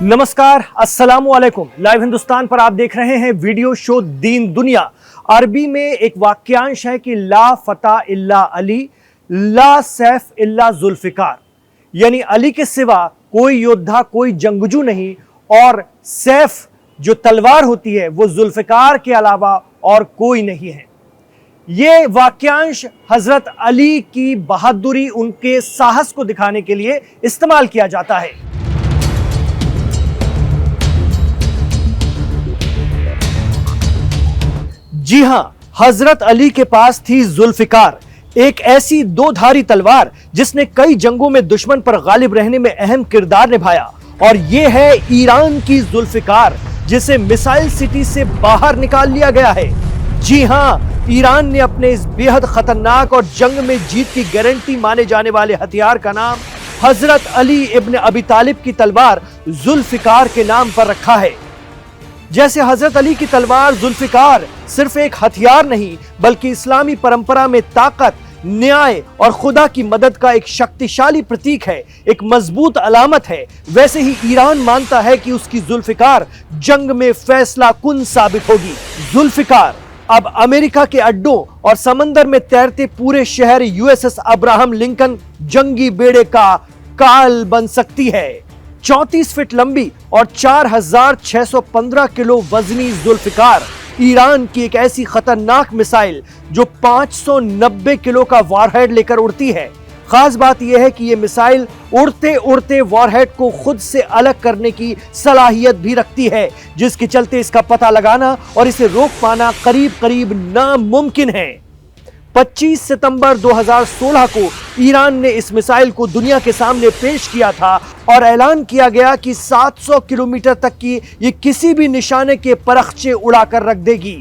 नमस्कार, अस्सलाम वालेकुम। लाइव हिंदुस्तान पर आप देख रहे हैं वीडियो शो दीन दुनिया। अरबी में एक वाक्यांश है कि ला फता इल्ला अली, ला सैफ इल्ला जुल्फिकार, यानी अली के सिवा कोई योद्धा, कोई जंगजू नहीं, और सैफ जो तलवार होती है वो जुल्फिकार के अलावा और कोई नहीं है। ये वाक्यांश हजरत अली की बहादुरी, उनके साहस को दिखाने के लिए इस्तेमाल किया जाता है। जी हां, हजरत अली के पास थी जुल्फिकार, एक ऐसी दो धारी तलवार जिसने कई जंगों में दुश्मन पर गालिब रहने में अहम किरदार निभाया। और यह है ईरान की जुल्फिकार, जिसे मिसाइल सिटी से बाहर निकाल लिया गया है। जी हां, ईरान ने अपने इस बेहद खतरनाक और जंग में जीत की गारंटी माने जाने वाले हथियार का नाम हजरत अली इब्न अबी तालिब की तलवार जुल्फिकार के नाम पर रखा है। जैसे हजरत अली की तलवार जुल्फिकार सिर्फ एक हथियार नहीं, बल्कि इस्लामी परंपरा में ताकत, न्याय और खुदा की मदद का एक शक्तिशाली प्रतीक है, एक मजबूत अलामत है, वैसे ही ईरान मानता है कि उसकी जुल्फिकार जंग में फैसला कुन साबित होगी। जुल्फिकार अब अमेरिका के अड्डों और समंदर में तैरते पूरे शहर यूएसएस अब्राहम लिंकन जंगी बेड़े का काल बन सकती है। 34 फीट लंबी और 4615 किलो वजनी जुल्फिकार ईरान की एक ऐसी खतरनाक मिसाइल जो 590 किलो का वॉरहेड लेकर उड़ती है। खास बात यह है कि यह मिसाइल उड़ते उड़ते वॉरहेड को खुद से अलग करने की सलाहियत भी रखती है, जिसके चलते इसका पता लगाना और इसे रोक पाना करीब करीब नामुमकिन है। 25 सितंबर 2016 को ईरान ने इस मिसाइल को दुनिया के सामने पेश किया था और ऐलान किया गया कि 700 किलोमीटर तक की ये किसी भी निशाने के परखचे उड़ाकर रख देगी।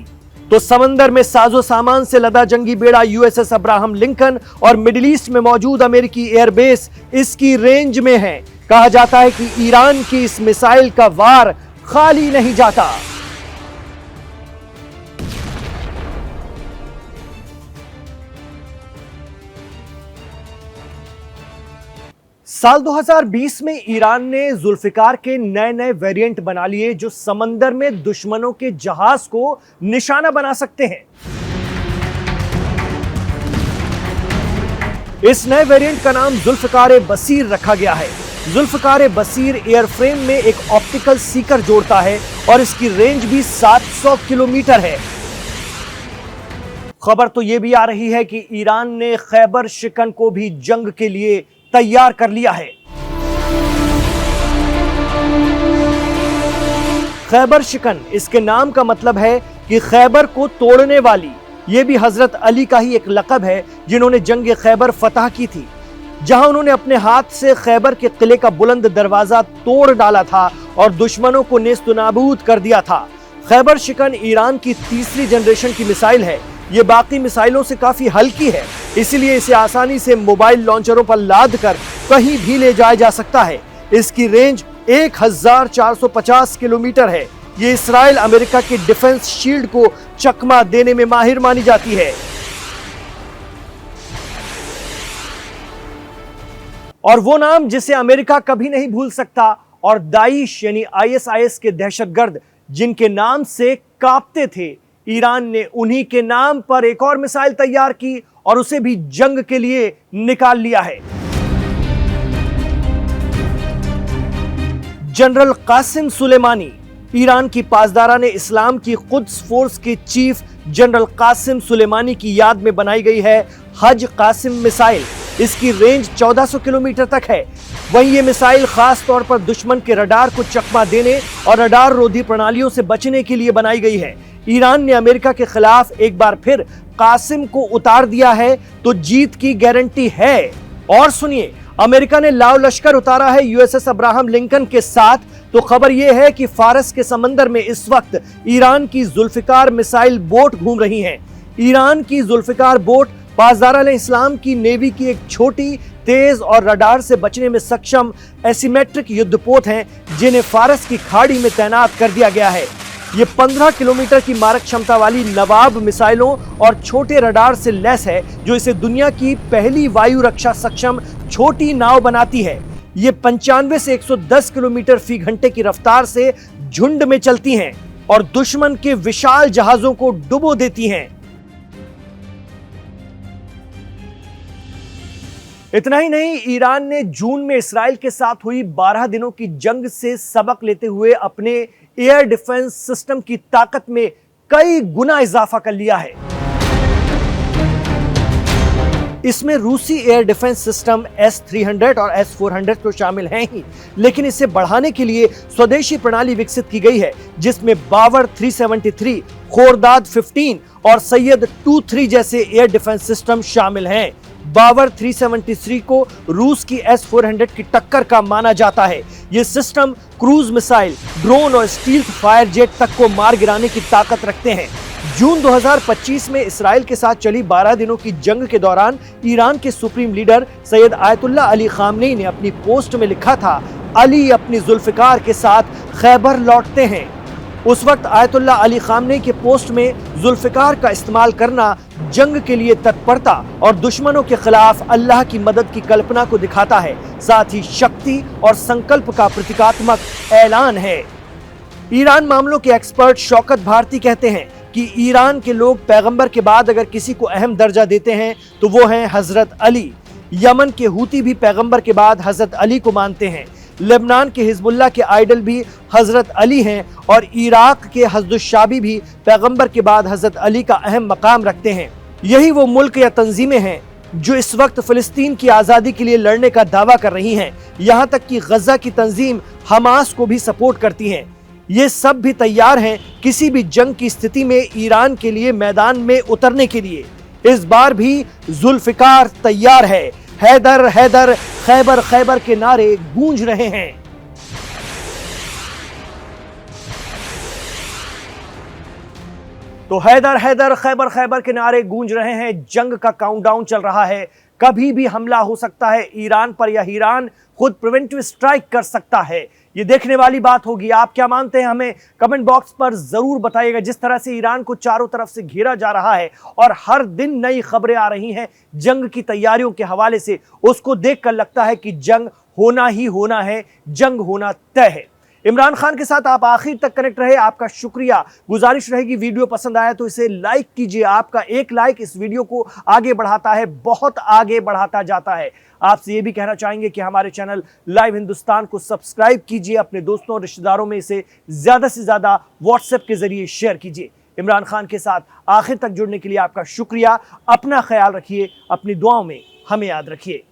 तो समंदर में साजो सामान से लदा जंगी बेड़ा यूएसएस अब्राहम लिंकन और मिडिल ईस्ट में मौजूद अमेरिकी एयरबेस इसकी रेंज में है। कहा जाता है कि ईरान की इस मिसाइल का वार खाली नहीं जाता। साल 2020 में ईरान ने जुल्फिकार के नए नए वेरिएंट बना लिए जो समंदर में दुश्मनों के जहाज को निशाना बना सकते हैं। इस नए वेरिएंट का नाम जुल्फिकार बसीर रखा गया है। जुल्फिकार बसीर एयरफ्रेम में एक ऑप्टिकल सीकर जोड़ता है और इसकी रेंज भी 700 किलोमीटर है। खबर तो यह भी आ रही है कि ईरान ने खैबर शिकन को भी जंग के लिए तैयार कर लिया है। खैबर शिकन, इसके नाम का मतलब है कि खैबर को तोड़ने वाली। यह भी हजरत अली का ही एक लक़ब है, जिन्होंने जंग खैबर फतह की थी, जहां उन्होंने अपने हाथ से खैबर के किले का बुलंद दरवाजा तोड़ डाला था और दुश्मनों को नेस्तनाबूद कर दिया था। खैबर शिकन ईरान की तीसरी जनरेशन की मिसाइल है। ये बाकी मिसाइलों से काफी हल्की है, इसलिए इसे आसानी से मोबाइल लॉन्चरों पर लाद कर कहीं भी ले जाया जा सकता है। इसकी रेंज 1450 किलोमीटर है। ये इसराइल अमेरिका के डिफेंस शील्ड को चकमा देने में माहिर मानी जाती है। और वो नाम जिसे अमेरिका कभी नहीं भूल सकता, और दाइश यानी आईएसआईएस के दहशतगर्द जिनके नाम से कांपते थे, ईरान ने उन्हीं के नाम पर एक और मिसाइल तैयार की और उसे भी जंग के लिए निकाल लिया है। जनरल कासिम सुलेमानी, ईरान की पासदारा ने इस्लाम की कुद्स फोर्स के चीफ जनरल कासिम सुलेमानी की याद में बनाई गई है हज कासिम मिसाइल। इसकी रेंज 1400 किलोमीटर तक है। वहीं ये मिसाइल खास तौर पर दुश्मन के रडार को चकमा देने और रडार रोधी प्रणालियों से बचने के लिए बनाई गई है। ईरान ने अमेरिका के खिलाफ एक बार फिर कासिम को उतार दिया है, तो जीत की गारंटी है। और सुनिए, अमेरिका ने लाव लश्कर उतारा है यूएसएस अब्राहम लिंकन के साथ। तो खबर यह है कि फारस के समंदर में इस वक्त ईरान की जुल्फिकार मिसाइल बोट घूम रही हैं। ईरान की जुल्फिकार बोट पासदारा इस्लाम की नेवी की एक छोटी, तेज और रडार से बचने में सक्षम एसिमेट्रिक युद्धपोत हैं, जिन्हें फारस की खाड़ी में तैनात कर दिया गया है। ये 15 किलोमीटर की मारक क्षमता वाली नवाब मिसाइलों और छोटे रडार से लैस है, जो इसे दुनिया की पहली वायु रक्षा सक्षम छोटी नाव बनाती है। ये 95 से 110 किलोमीटर फी घंटे की रफ्तार से झुंड में चलती हैं और दुश्मन के विशाल जहाजों को डुबो देती हैं। इतना ही नहीं, ईरान ने जून में इस्राइल के साथ हुई 12 दिनों की जंग से सबक लेते हुए अपने एयर डिफेंस सिस्टम की ताकत में कई गुना इजाफा कर लिया है। इसमें रूसी एयर डिफेंस सिस्टम S-300 और S-400 तो शामिल हैं ही, लेकिन इसे बढ़ाने के लिए स्वदेशी प्रणाली विकसित की गई है, जिसमें बावर 373, खोरदाद 15 और सैयद 2-3 जैसे एयर डिफेंस सिस्टम शामिल हैं। बावर 373 को रूस की S-400 की टक्कर का माना जाता है। ये सिस्टम क्रूज मिसाइल, ड्रोन और स्टील्थ फायर जेट तक को मार गिराने की ताकत रखते हैं। जून 2025 में इस्राइल के साथ चली 12 दिनों की जंग के दौरान ईरान के supreme leader Syed Ayatollah Ali Khamenei ने अपनी पोस्ट में लिखा था, अली अपनी जुल्फिकार के साथ खैबर लौटते हैं। उस वक्त आयतुल्लाह अली खामनेई के पोस्ट में जुल्फिकार का इस्तेमाल करना जंग के लिए तत्परता और दुश्मनों के खिलाफ अल्लाह की मदद की कल्पना को दिखाता है, साथ ही शक्ति और संकल्प का प्रतीकात्मक ऐलान है। ईरान मामलों के एक्सपर्ट शौकत भारती कहते हैं कि ईरान के लोग पैगंबर के बाद अगर किसी को अहम दर्जा देते हैं तो वो हैं हजरत अली। यमन के हूती भी पैगंबर के बाद हजरत अली को मानते हैं। लेबनान के हिजबुल्लाह के आइडल भी हजरत अली हैं और इराक के हजदुश्शाबी भी पैगंबर के बाद हजरत अली का अहम मकाम रखते हैं। यही वो मुल्क या तंजीमें हैं जो इस वक्त फिलिस्तीन की आज़ादी के लिए लड़ने का दावा कर रही हैं। यहाँ तक कि गजा की तंजीम हमास को भी सपोर्ट करती हैं। ये सब भी तैयार हैं किसी भी जंग की स्थिति में ईरान के लिए मैदान में उतरने के लिए। इस बार भी जुल्फिकार तैयार है। हैदर हैदर खैबर खैबर के नारे गूंज रहे हैं। तो हैदर हैदर खैबर खैबर के नारे गूंज रहे हैं। जंग का काउंटडाउन चल रहा है। कभी भी हमला हो सकता है ईरान पर या ईरान खुद प्रिवेंटिव स्ट्राइक कर सकता है। ये देखने वाली बात होगी। आप क्या मानते हैं हमें कमेंट बॉक्स पर जरूर बताइएगा। जिस तरह से ईरान को चारों तरफ से घेरा जा रहा है और हर दिन नई खबरें आ रही हैं जंग की तैयारियों के हवाले से, उसको देखकर लगता है कि जंग होना ही होना है, जंग होना तय है। इमरान खान के साथ आप आखिर तक कनेक्ट रहे, आपका शुक्रिया। गुजारिश रहेगी वीडियो पसंद आया तो इसे लाइक कीजिए। आपका एक लाइक इस वीडियो को आगे बढ़ाता है, बहुत आगे बढ़ाता जाता है। आपसे ये भी कहना चाहेंगे कि हमारे चैनल लाइव हिंदुस्तान को सब्सक्राइब कीजिए। अपने दोस्तों और रिश्तेदारों में इसे ज्यादा से ज्यादा व्हाट्सएप के जरिए शेयर कीजिए। इमरान खान के साथ आखिर तक जुड़ने के लिए आपका शुक्रिया। अपना ख्याल रखिए, अपनी दुआओं में हमें याद रखिए।